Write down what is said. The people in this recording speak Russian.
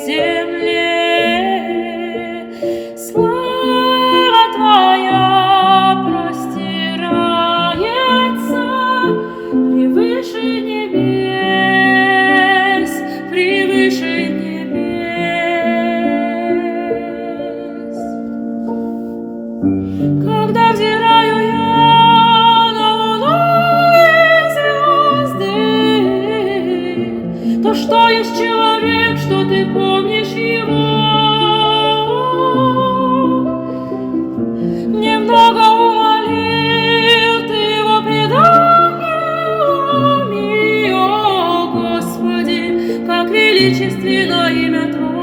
земле. Слава Твоя простирается превыше небес, превыше небес. Когда взираю я на луну и звезды, то что есть человек, что ты помнишь его? Немного умолил ты его предо мне, о Господи, как величественно имя Твое.